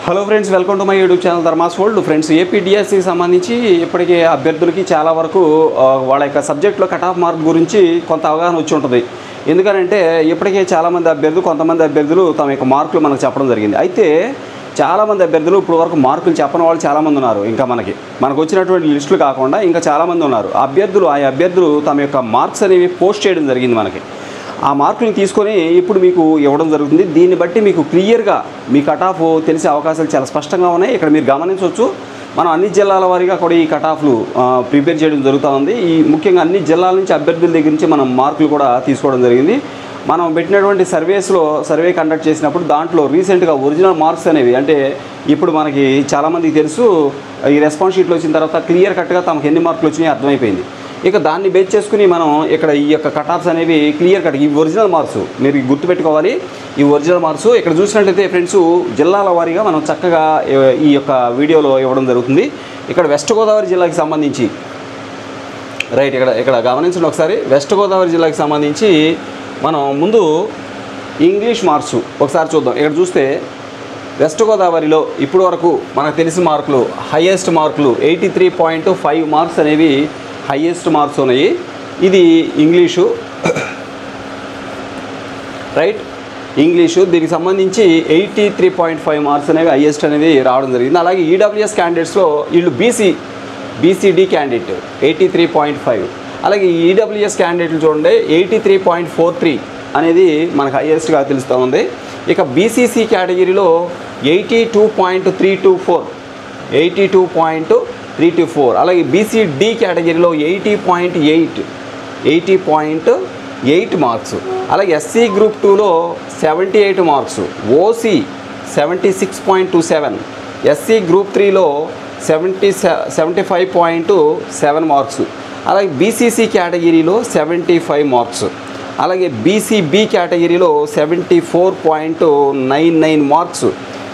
Hello friends, welcome to my YouTube channel Dharma's world. Friends, ఏపీడిఎస్సికి సంబంధించి ఇప్పటికే అభ్యర్థులకి చాలా వరకు వాళ్ళ యొక్క సబ్జెక్ట్లో కట్ ఆఫ్ మార్క్ గురించి కొంత అవగాహన వచ్చి ఉంటుంది. ఎందుకంటే ఇప్పటికే కొంతమంది అభ్యర్థులు తమ యొక్క మార్కులు మనకు చెప్పడం జరిగింది. అయితే చాలామంది అభ్యర్థులు ఇప్పుడు వరకు మార్కులు చెప్పని వాళ్ళు చాలామంది ఉన్నారు. ఇంకా మనకు వచ్చినటువంటి లిస్టులు కాకుండా ఇంకా చాలామంది ఉన్నారు. అభ్యర్థులు తమ యొక్క మార్క్స్ అనేవి పోస్ట్ చేయడం జరిగింది. మనకి ఆ మార్కులను తీసుకొని ఇప్పుడు మీకు ఇవ్వడం జరుగుతుంది. దీన్ని బట్టి మీకు క్లియర్గా మీ కట్ ఆఫ్ తెలిసే అవకాశాలు చాలా స్పష్టంగా ఉన్నాయి. ఇక్కడ మీరు గమనించవచ్చు, మనం అన్ని జిల్లాల వారీగా కూడా ఈ కట్ ఆఫ్లు ప్రిపేర్ చేయడం జరుగుతూ ఉంది. ఈ ముఖ్యంగా అన్ని జిల్లాల నుంచి అభ్యర్థుల దగ్గర నుంచి మనం మార్కులు కూడా తీసుకోవడం జరిగింది. మనం పెట్టినటువంటి సర్వే కండక్ట్ చేసినప్పుడు దాంట్లో రీసెంట్గా ఒరిజినల్ మార్క్స్ అనేవి, అంటే ఇప్పుడు మనకి చాలామందికి తెలుసు, ఈ రెస్పాన్స్ షీట్లు వచ్చిన తర్వాత క్లియర్ కట్గా తమకు ఎన్ని మార్కులు వచ్చినాయో అర్థమైపోయింది. ఇక దాన్ని బేస్ చేసుకుని మనం ఇక్కడ ఈ యొక్క కట్ ఆఫ్స్ అనేవి క్లియర్ కట్, ఈ ఒరిజినల్ మార్క్స్ మీరు గుర్తుపెట్టుకోవాలి. ఈ ఒరిజినల్ మార్క్స్ ఇక్కడ చూసినట్లయితే ఫ్రెండ్స్, జిల్లాల వారీగా మనం చక్కగా ఈ యొక్క వీడియోలో ఇవ్వడం జరుగుతుంది. ఇక్కడ వెస్ట్ గోదావరి జిల్లాకి సంబంధించి రైట్, ఇక్కడ గమనించండి ఒకసారి. వెస్ట్ గోదావరి జిల్లాకి సంబంధించి మనం ముందు ఇంగ్లీష్ మార్క్స్ ఒకసారి చూద్దాం. ఇక్కడ చూస్తే వెస్ట్ గోదావరిలో ఇప్పుడు వరకు మనకు తెలిసిన మార్కులు, హైయెస్ట్ మార్కులు 83.5 మార్క్స్ అనేవి హైయెస్ట్ మార్క్స్ ఉన్నాయి. ఇది ఇంగ్లీషు, రైట్, ఇంగ్లీషు. దీనికి సంబంధించి 83.5 మార్క్స్ అనేవి హైయెస్ట్ అనేది రావడం జరిగింది. అలాగే ఈడబ్ల్యూఎస్ క్యాండిడేట్స్లో వీళ్ళు బీసీడీ క్యాండిడేట్ 83.5. అలాగే ఈడబ్ల్యూఎస్ క్యాండిడేట్లు చూడండి 83.43 అనేది మనకు హైయెస్ట్గా తెలుస్తూ ఉంది. ఇక బీసీసీ కేటగిరీలో 82.324. అలాగే బీసీడీ కేటగిరీలో 80.8 మార్క్స్. అలాగే ఎస్సీ గ్రూప్ 2లో 78 మార్క్స్, ఓసీ 76.27, ఎస్సీ గ్రూప్ 3లో 75.7 మార్క్స్. అలాగే బీసీసీ కేటగిరీలో 75 మార్క్స్. అలాగే బీసీబీ కేటగిరీలో 74.99 మార్క్స్.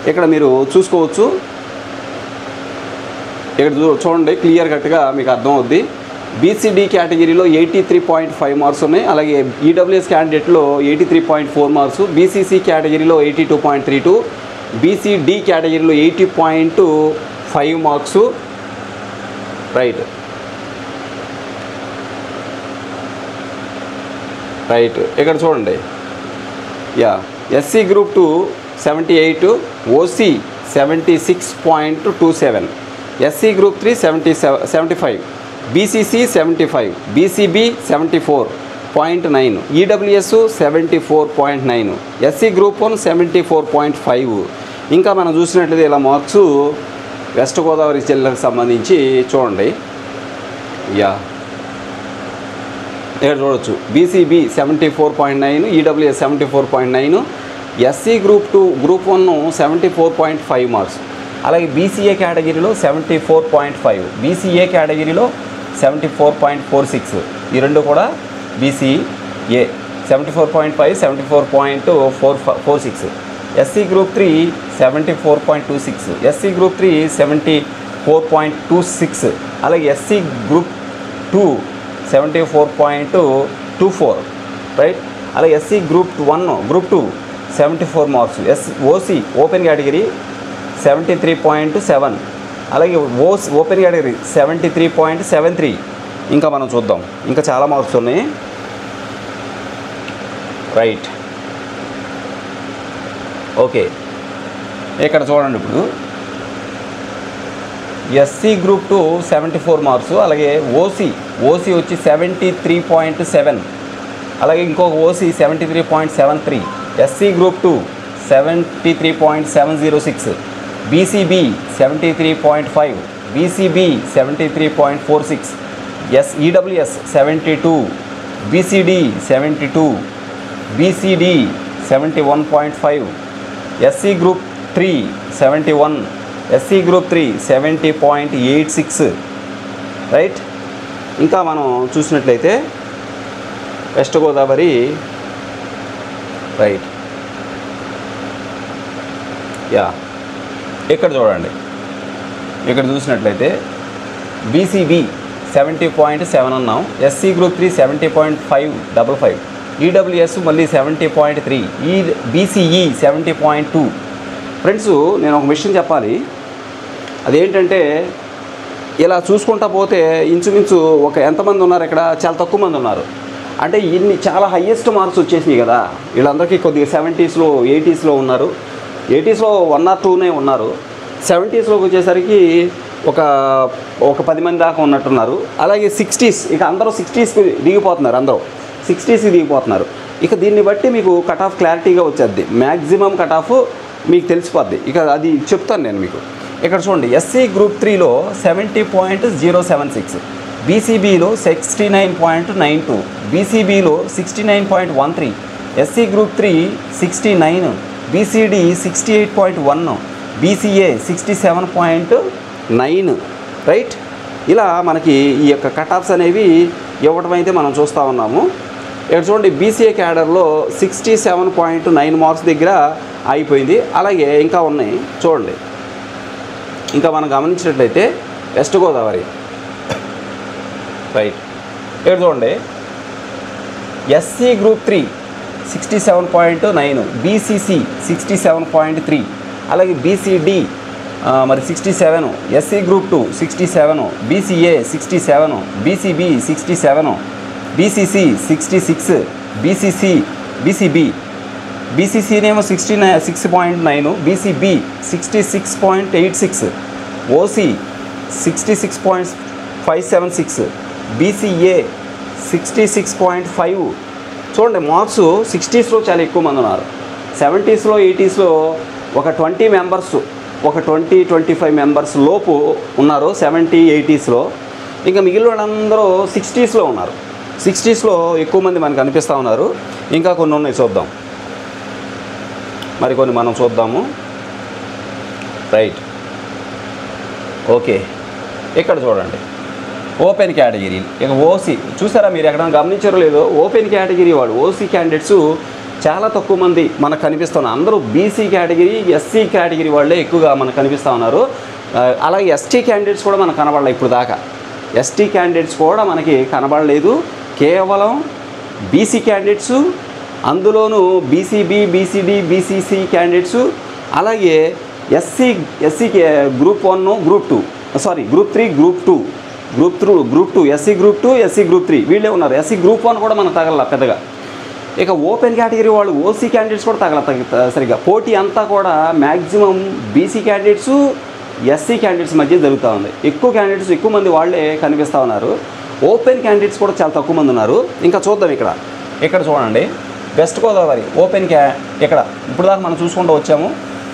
ఇక్కడ మీరు చూసుకోవచ్చు, ఇక్కడ చూడండి క్లియర్ కట్గా మీకు అర్థమవుద్ది. బీసీడీ కేటగిరీలో 83.5 మార్క్స్ ఉన్నాయి. అలాగే ఈడబ్ల్యూఎస్ క్యాండిడేట్లో 83.4 మార్క్స్, బీసీసీ కేటగిరీలో 82.32, బీసీడీ కేటగిరీలో 80.5 మార్క్స్. రైట్, ఇక్కడ చూడండి. SC group 2 78, OC 76.27, SC group 3 75, BCC 75, BCB 74.9, EWS 74.9, SC group 1 74.5. ఇంకా మనం చూసినట్లయితే ఇలా మార్క్స్ వెస్ట్ గోదావరి జిల్లాకు సంబంధించి చూడండి. ఇక్కడ చూడవచ్చు, BCB 74.9, EWS 74.9, SC group 2 group 1 74.5 marks. అలాగే బీసీఏ కేటగిరీలో 74.5, బీసీఏ కేటగిరీలో 74.46. ఈ రెండు కూడా BCA 74.5, 74.46. SC group 3 74.26, SC group 3 74.26. అలాగే ఎస్సీ గ్రూప్ 2 74.24, రైట్. అలాగే SC group 2 74 marks. OC open category 73.7, అలాగే ఓపెన్ కేటగిరీ 73.73. ఇంకా మనం చూద్దాం, ఇంకా చాలా మార్క్స్ ఉన్నాయి. రైట్, ఓకే, ఇక్కడ చూడండి. ఇప్పుడు ఎస్సీ గ్రూప్ 2 74 మార్క్స్. అలాగే ఓసీ వచ్చి 73.7, అలాగే ఇంకొక OC 73.73, SC group 2 73.706, BCB 73.5, BCB 73.46, EWS 72, BCD 72, BCD 71.5, SC group 3 71, SC group 3 70.86. Right, ఇంకా మనం చూసినట్లయితే వెస్ట్ గోదావరి, రైట్, ఇక్కడ చూడండి. ఇక్కడ చూసినట్లయితే బీసీబీ 70.7 అన్నాం, ఎస్సీ గ్రూప్ 3 70.555, ఈడబ్ల్యూఎస్ మళ్ళీ 70.3, బీసీఈ 70.2, ఫ్రెండ్స్ నేను ఒక విషయం చెప్పాలి, అదేంటంటే ఇలా చూసుకుంటా పోతే ఇంచుమించు ఒక ఎంతమంది ఉన్నారు ఇక్కడ, చాలా తక్కువ మంది ఉన్నారు. అంటే ఇన్ని చాలా హయ్యెస్ట్ మార్క్స్ వచ్చేసినాయి కదా, వీళ్ళందరికీ కొద్దిగా 70s 80s ఉన్నారు, 80s 1 or 2 ఉన్నారు, 70s వచ్చేసరికి ఒక 10 మంది దాకా ఉన్నట్టున్నారు. అలాగే 60s, ఇక అందరూ 60sకి దిగిపోతున్నారు, అందరూ 60sకి దిగిపోతున్నారు. ఇక దీన్ని బట్టి మీకు కట్ ఆఫ్ క్లారిటీగా వచ్చేది, మ్యాక్సిమం కట్ ఆఫ్ మీకు తెలిసిపోద్ది. ఇక అది చెప్తాను నేను మీకు. ఇక్కడ చూడండి, ఎస్సీ గ్రూప్ 3లో 70.076, బీసీబీలో 69.92, బీసీబీలో 69.13, SC group 3 69, BCD 68.1, BCA 67.9, right. ఇలా మనకి ఈ యొక్క కట్ ఆఫ్స్ అనేవి ఇవ్వడం అయితే మనం చూస్తూ ఉన్నాము. ఇక్కడ చూడండి, బీసీఏ క్యాడర్లో 67.9 మార్క్స్ దగ్గర అయిపోయింది. అలాగే ఇంకా ఉన్నాయి చూడండి, ఇంకా మనం గమనించినట్లయితే వెస్ట్ గోదావరి, రైట్. ఇక్కడ చూడండి, ఎస్సీ గ్రూప్ 3 67.9, బీసీసీ 67.3, అలాగే బీసీడీ మరి 67, SC group 2 67, BCA 67, BCB 67, BCC 66, బీసీసీనేమో 66.9, BCB 66.86, OC 66.576, BCA 66.5. చూడండి, మార్క్స్ 60s చాలా ఎక్కువ మంది ఉన్నారు. 70s 80s ఒక 20 మెంబర్స్, ఒక 20-25 మెంబర్స్ లోపు ఉన్నారు 70, 80s. ఇంకా మిగిలిన వాళ్ళందరూ 60s ఉన్నారు. 60s ఎక్కువ మంది మనకు కనిపిస్తూ ఉన్నారు. ఇంకా కొన్ని ఉన్నాయి, చూద్దాం, మరికొన్ని మనం చూద్దాము, రైట్. ఓకే, ఇక్కడ చూడండి, ఓపెన్ కేటగిరీ. ఇక ఓసీ చూసారా మీరు, ఎక్కడ గమనించారో లేదో, ఓపెన్ కేటగిరీ వాళ్ళు ఓసీ క్యాండిడేట్స్ చాలా తక్కువ మంది మనకు కనిపిస్తున్నారు. అందరూ బీసీ కేటగిరీ, ఎస్సీ కేటగిరీ వాళ్ళే ఎక్కువగా మనకు కనిపిస్తూ ఉన్నారు. అలాగే ఎస్టీ క్యాండిడేట్స్ కూడా మనకు కనబడలేదు ఇప్పుడు దాకా. ఎస్టీ క్యాండిడేట్స్ కూడా మనకి కనబడలేదు, కేవలం బీసీ క్యాండిడేట్స్, అందులోనూ బీసీబీ, బీసీడీ, బీసీసీ క్యాండిడేట్స్, అలాగే SC group 1, group 2, group 3, group 2, SC group 2, SC group 3 వీళ్ళే ఉన్నారు. ఎస్సీ గ్రూప్ 1 కూడా మనకు తగల పెద్దగా. ఇక ఓపెన్ కేటగిరీ వాళ్ళు ఓసీ క్యాండిడేట్స్ కూడా తగల సరిగా. పోటీ అంతా కూడా maximum BC candidates, SC candidates మధ్య జరుగుతూ ఉంది. ఎక్కువ క్యాండిడేట్స్, ఎక్కువ మంది వాళ్ళే కనిపిస్తూ ఉన్నారు. ఓపెన్ క్యాండిడేట్స్ కూడా చాలా తక్కువ మంది ఉన్నారు. ఇంకా చూద్దాం, ఇక్కడ చూడండి, వెస్ట్ గోదావరి ఓపెన్ ఇక్కడ ఇప్పుడు దాకా మనం చూసుకుంటూ వచ్చాము.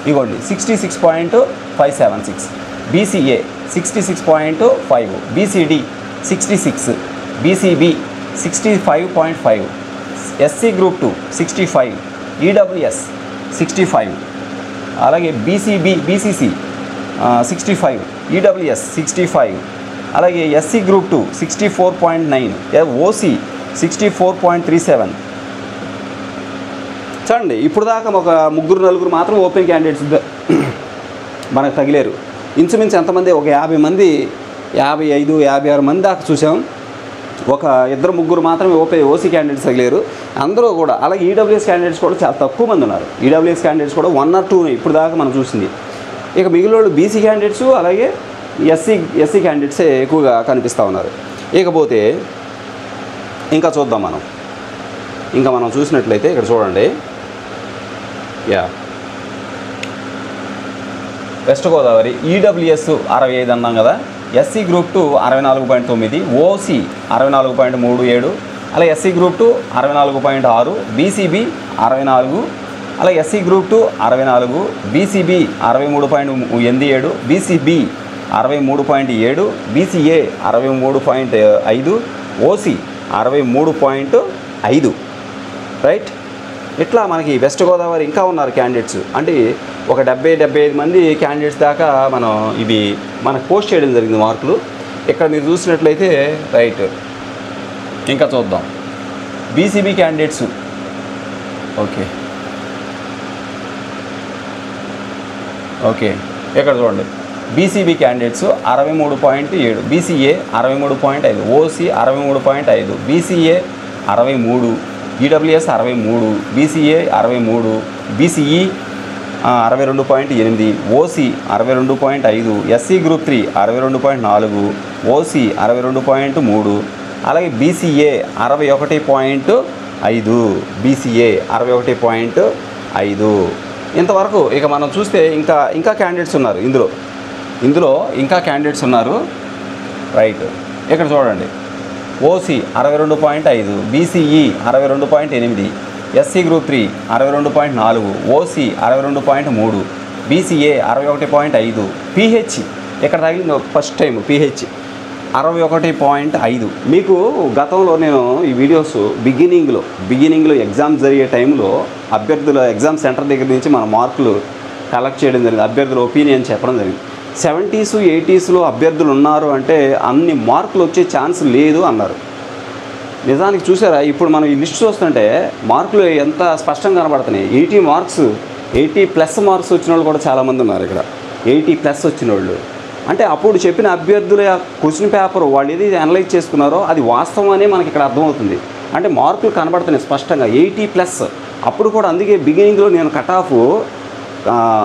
ఇగోండి 66.576, BCA 66.5, BCD 66, BCB 65.5, SC group 2 65, EWS 65, అలాగే బీసీసీ 65, ఈడబ్ల్యూఎస్ 65, అలాగే ఎస్సీ గ్రూప్ 2 64.9, ఓసీ 64.37. చూడండి, ఇప్పుడు దాకా ఒక 3-4 మాత్రం ఓపెన్ క్యాండిడేట్స్ మనకు తగిలేరు. ఇంచుమించు ఎంతమంది, ఒక 50 మంది, 55, 56 మంది దాకా చూసాం. ఒక 2-3 మాత్రమే ఓసీ క్యాండిడేట్స్ తగిలేరు, అందరూ కూడా. అలాగే ఈడబ్ల్యూఎస్ క్యాండిడేట్స్ కూడా చాలా తక్కువ మంది ఉన్నారు. ఈడబ్ల్యూఎస్ క్యాండిడేట్స్ కూడా 1 or 2 ఇప్పుడు దాకా మనం చూసింది. ఇక మిగిలిన వాళ్ళు బీసీ క్యాండిడేట్స్, అలాగే ఎస్సీ క్యాండిడేట్సే ఎక్కువగా కనిపిస్తూ ఉన్నారు. ఇకపోతే ఇంకా చూద్దాం మనం చూసినట్లయితే ఇక్కడ చూడండి, వెస్ట్ గోదావరి ఈడబ్ల్యూఎస్ 65 అన్నాం కదా, ఎస్సీ గ్రూప్ 2 64.9, ఓసీ 64.37, అలా ఎస్సీ గ్రూప్ 2 64.6, బీసీబీ 64, అలా SC group 2 64, BCB 63.87, BCB 63.7, BCA 63.5, OC 63.5, right. ఇట్లా మనకి వెస్ట్ గోదావరి ఇంకా ఉన్నారు క్యాండిడేట్స్. అంటే ఒక 70-75 మంది క్యాండిడేట్స్ దాకా మనకు పోస్ట్ చేయడం జరిగింది మార్కులు. ఇక్కడ మీరు చూసినట్లయితే, రైట్. ఇంకా చూద్దాం బీసీబీ క్యాండిడేట్స్. ఓకే, ఇక్కడ చూడండి, BCB candidates 63.7, BCA 63.5, OC 63.5, BCA 63, EWS 63, BCA 63, BCE 62.8, OC 62.5, SC group 3 62.4, OC 62.3, అలాగే బీసీఏ 61.5, బీసీఏ 61.5. ఇంతవరకు ఇక మనం చూస్తే ఇంకా క్యాండిడేట్స్ ఉన్నారు ఇందులో ఇంకా క్యాండిడేట్స్ ఉన్నారు. రైట్, ఇక్కడ చూడండి, OC 62.5, BCE 62.8, SC group 3 62.4, OC 62.3, BCA 61.5, pH ఇక్కడ తగిలింది ఫస్ట్ టైం, పీహెచ్ 61.5. మీకు గతంలో నేను ఈ వీడియోస్ బిగినింగ్లో ఎగ్జామ్స్ జరిగే టైంలో అభ్యర్థుల ఎగ్జామ్ సెంటర్ దగ్గర నుంచి మన మార్కులు కలెక్ట్ చేయడం జరిగింది, అభ్యర్థుల ఒపీనియన్ చెప్పడం జరిగింది. 70s 80sలో అభ్యర్థులు ఉన్నారు అంటే అన్ని మార్కులు వచ్చే ఛాన్స్ లేదు అన్నారు. నిజానికి చూసారా, ఇప్పుడు మనం ఈ లిస్ట్ చూస్తుంటే మార్కులు ఎంత స్పష్టంగా కనబడుతున్నాయి. 80+ మార్క్స్ వచ్చిన వాళ్ళు కూడా చాలామంది ఉన్నారు. ఇక్కడ 80+ వచ్చిన వాళ్ళు అంటే అప్పుడు చెప్పిన అభ్యర్థుల క్వశ్చన్ పేపర్ వాళ్ళు ఏది అనలైజ్ చేసుకున్నారో అది వాస్తవం అని మనకి ఇక్కడ అర్థమవుతుంది. అంటే మార్కులు కనబడుతున్నాయి స్పష్టంగా 80+. అప్పుడు కూడా అందుకే బిగినింగ్లో నేను కట్ ఆఫ్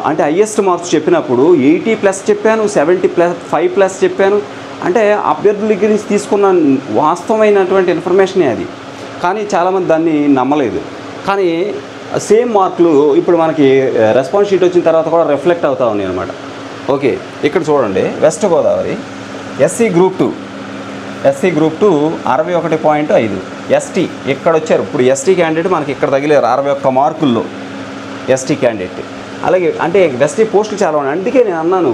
అంటే హైయెస్ట్ మార్క్స్ చెప్పినప్పుడు 80+ చెప్పాను, 75+ చెప్పాను. అంటే అభ్యర్థుల దగ్గర నుంచి తీసుకున్న వాస్తవమైనటువంటి ఇన్ఫర్మేషనే అది. కానీ చాలామంది దాన్ని నమ్మలేదు. కానీ సేమ్ మార్కులు ఇప్పుడు మనకి రెస్పాన్స్ షీట్ వచ్చిన తర్వాత కూడా రిఫ్లెక్ట్ అవుతా ఉన్నాయి అన్నమాట. ఓకే, ఇక్కడ చూడండి, west Godavari SC group 2 61.5, ST ఇక్కడ వచ్చారు. ఇప్పుడు ఎస్టీ క్యాండిడేట్ మనకి ఇక్కడ తగిలేరు 61 మార్కుల్లో ఎస్టీ క్యాండిడేట్. అలాగే అంటే ఎస్టీ పోస్టులు చాలా ఉన్నాయి. అందుకే నేను అన్నాను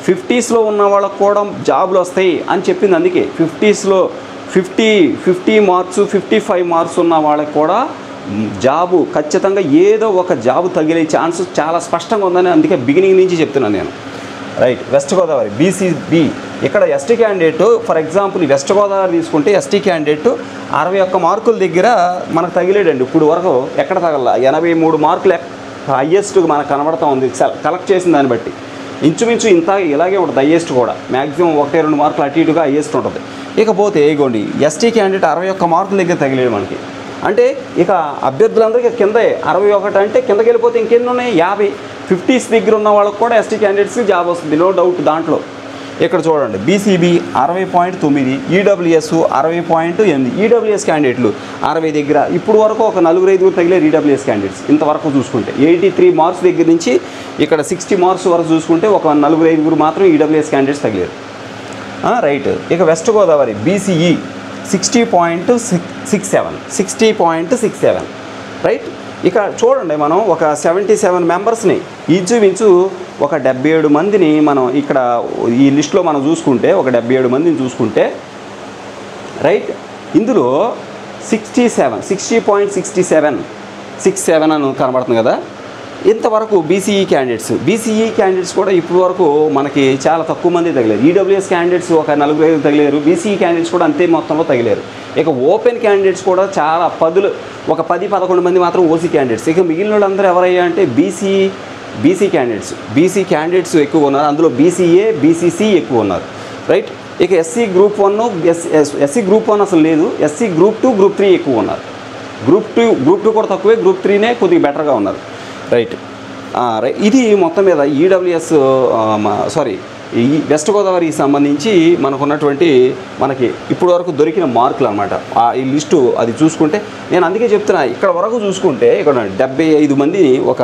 50స్లో ఉన్న వాళ్ళకు కూడా జాబులు వస్తాయి అని చెప్పింది. అందుకే 50స్లో 50 మార్క్స్ 55 మార్క్స్ ఉన్న వాళ్ళకి కూడా జాబు ఖచ్చితంగా ఏదో ఒక జాబు తగిలే ఛాన్స్ చాలా స్పష్టంగా ఉందని అందుకే బిగినింగ్ నుంచి చెప్తున్నాను నేను. రైట్, వెస్ట్ గోదావరి బీసీబీ ఇక్కడ ST candidate for example west Godavari తీసుకుంటే ఎస్టీ క్యాండిడేట్ 61 మార్కుల దగ్గర మనకు తగిలేడండి. ఇప్పుడు వరకు ఎక్కడ తగల 83 మార్కులు హయ్యెస్ట్ మనకు కనబడతా ఉంది కలెక్ట్ చేసిన దాన్ని బట్టి. ఇంచుమించు ఇలాగే ఉంటుంది హయ్యెస్ట్ కూడా, మ్యాక్సిమం 1-2 మార్కులు అటు ఇటుగా హయ్యెస్ట్ ఉంటుంది. ఇకపోతే ఇగోండి ఎస్టీ క్యాండిడేట్ 61 మార్కుల దగ్గర తగిలేడు మనకి. అంటే ఇక అభ్యర్థులందరికీ కిందే 61 అంటే కిందకి వెళ్ళిపోతే ఇంకెన్ని ఉన్నాయి 50. 50s దగ్గర ఉన్న వాళ్ళకి కూడా ఎస్టీ క్యాండిడేట్స్కి జాబ్ వస్తుంది, నో డౌట్ దాంట్లో. ఇక్కడ చూడండి బీసీబీ 60.9, ఈడబ్ల్యూఎస్ 60.8, ఈడబ్ల్యూఎస్ క్యాండిడేట్లు 60 దగ్గర. ఇప్పుడు వరకు ఒక 4-5 తగిలేరు ఈడబ్ల్యూఎస్ క్యాండిడేట్స్ ఇంతవరకు చూసుకుంటే. 83 మార్క్స్ దగ్గర నుంచి ఇక్కడ 60 మార్క్స్ వరకు చూసుకుంటే ఒక 4-5 మాత్రం ఈడబ్ల్యూఎస్ క్యాండిడేట్స్ తగిలేరు. రైట్, ఇక వెస్ట్ గోదావరి బీసీఈ 60.67. రైట్, ఇక చూడండి మనం ఒక 77 మెంబర్స్ని ఇంచుమించు ఒక 77 మందిని మనం ఇక్కడ ఈ లిస్టులో మనం చూసుకుంటే ఒక 77 మందిని చూసుకుంటే రైట్, ఇందులో 60.67 అని కనబడుతుంది కదా. ఇంతవరకు బీసీఈ క్యాండిడేట్స్ కూడా ఇప్పుడు వరకు మనకి చాలా తక్కువ మంది తగిలేరు. ఈడబ్ల్యూఎస్ క్యాండిడేట్స్ ఒక 4-5 తగిలేరు, బీసీఈ క్యాండిడేట్స్ కూడా అంతే మొత్తంలో తగిలేరు. ఇక ఓపెన్ క్యాండిడేట్స్ కూడా చాలా ఒక 10-11 మంది మాత్రం ఓసీ క్యాండిడేట్స్. ఇక మిగిలిన వాళ్ళందరూ ఎవరయ్యా అంటే బీసీ క్యాండిడేట్స్ ఎక్కువ ఉన్నారు. అందులో బీసీఏ బీసీసీ ఎక్కువ ఉన్నారు. రైట్, ఇక ఎస్సీ గ్రూప్ 1 అసలు లేదు. ఎస్సీ గ్రూప్ 2 గ్రూప్ 3 ఎక్కువ ఉన్నారు. గ్రూప్ 2 కూడా తక్కువే, గ్రూప్ 3నే కొద్దిగా బెటర్గా ఉన్నారు. రైట్, ఇది మొత్తం మీద ఈడబ్ల్యూఎస్ ఈ వెస్ట్ గోదావరికి సంబంధించి మనకి ఇప్పుడు వరకు దొరికిన మార్కులు అనమాట. ఈ లిస్టు అది చూసుకుంటే నేను అందుకే చెప్తున్నా, ఇక్కడ వరకు చూసుకుంటే ఇక్కడ 75 మందిని ఒక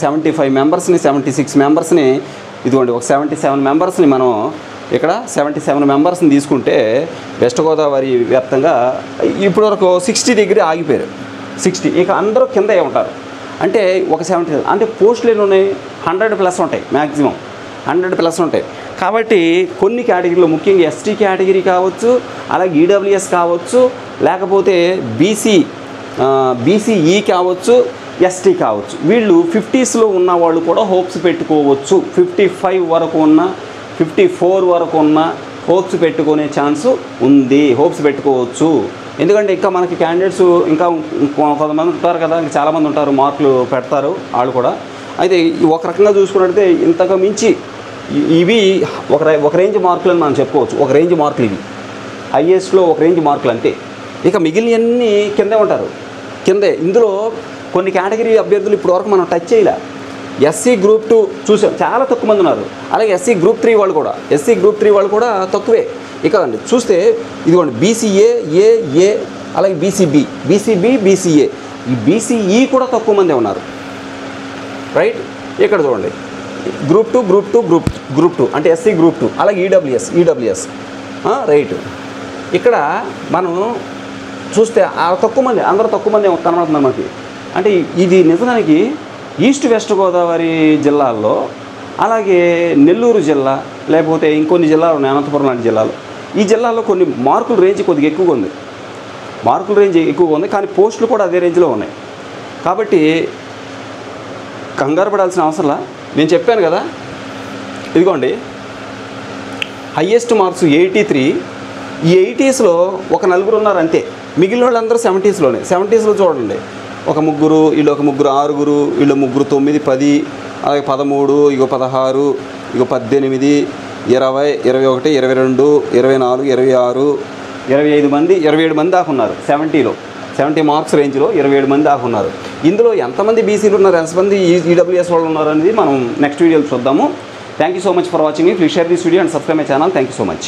75 మెంబర్స్ని 76 మెంబర్స్ని ఇదిగోండి ఒక 77 మెంబర్స్ని మనం ఇక్కడ 77 మెంబర్స్ని తీసుకుంటే వెస్ట్ గోదావరి వ్యాప్తంగా ఇప్పుడు వరకు 60 దగ్గర ఆగిపోయారు. 60 ఇక అందరూ కింద ఉంటారు. అంటే ఒక 70 అంటే పోస్టులు ఎన్ని ఉన్నాయి 100+ ఉంటాయి, మ్యాక్సిమం 100+ ఉంటాయి. కాబట్టి కొన్ని కేటగిరీలో ముఖ్యంగా ఎస్టీ కేటగిరీ కావచ్చు, అలాగే ఈడబ్ల్యూఎస్ కావచ్చు, లేకపోతే బీసీఈ కావచ్చు, ఎస్టీ కావచ్చు, వీళ్ళు 50స్లో ఉన్న వాళ్ళు కూడా హోప్స్ పెట్టుకోవచ్చు. 55 వరకు ఉన్న 54 వరకు ఉన్న హోప్స్ పెట్టుకునే ఛాన్సు ఉంది, హోప్స్ పెట్టుకోవచ్చు. ఎందుకంటే ఇంకా మనకి క్యాండిడేట్స్ ఇంకా కొంతమంది ఉంటారు కదా, ఇంకా చాలామంది ఉంటారు, మార్కులు పెడతారు వాళ్ళు కూడా. అయితే ఒక రకంగా చూసుకున్నట్టయితే ఇంతకు మించి ఇవి ఒక రేంజ్ మార్కులు అని మనం చెప్పుకోవచ్చు. ఒక రేంజ్ మార్కులు ఇవి హైయెస్ట్లో ఒక రేంజ్ మార్కులు అంతే. ఇక మిగిలినవన్నీ కిందే ఉంటారు. ఇందులో కొన్ని కేటగిరీ అభ్యర్థులు ఇప్పటివరకు మనం టచ్ చేయలే. ఎస్సీ గ్రూప్ 2 చూసాం, చాలా తక్కువ మంది ఉన్నారు. అలాగే ఎస్సీ గ్రూప్ 3 వాళ్ళు కూడా తక్కువే. ఇక చూస్తే ఇదిగోండి బీసీఏ, ఏ అలాగే బీసీబీ, బీసీఏ, ఈ బీసీఈ కూడా తక్కువ మందే ఉన్నారు. రైట్, ఇక్కడ చూడండి గ్రూప్ 2 అంటే ఎస్సీ గ్రూప్ 2, అలాగే ఈడబ్ల్యూఎస్ రైట్. ఇక్కడ మనం చూస్తే తక్కువ మంది, అందరూ తక్కువ మంది కనబడుతున్నారు మనకి. అంటే ఇది నిజానికి ఈస్ట్ వెస్ట్ గోదావరి జిల్లాల్లో, అలాగే నెల్లూరు జిల్లా, లేకపోతే ఇంకొన్ని జిల్లాలు ఉన్నాయి, అనంతపురం లాంటి జిల్లాలు, ఈ జిల్లాలో కొన్ని మార్కుల రేంజ్ కొద్దిగా ఎక్కువగా ఉంది. కానీ పోస్టులు కూడా అదే రేంజ్లో ఉన్నాయి. కాబట్టి కంగారు పడాల్సిన అవసరంలా. నేను చెప్పాను కదా, ఇదిగోండి హయ్యెస్ట్ మార్క్స్ 83. ఈ 80sలో ఒక 4 ఉన్నారు అంతే. మిగిలిన వాళ్ళందరూ 70sలో చూడండి, ఒక ముగ్గురు, వీళ్ళు ఒక ముగ్గురు 6, వీళ్ళు ముగ్గురు 9, 10, అలాగే 13, ఇగో 16, ఇగో 18, 20, 21, 22, 24, 26, 25 మంది, 27 మంది దాకా ఉన్నారు 70 మార్క్స్ రేంజ్లో 27 మంది దాకా ఉన్నారు. ఇందులో ఎంతమంది బీసీలు ఉన్నారు, ఎంతమంది ఈడబ్ల్యూఎస్ వాళ్ళు ఉన్నారు అనేది మనం నెక్స్ట్ వీడియోలో చూద్దాము. Thank you so much for watching. Please share this video and subscribe my channel. Thank you so much.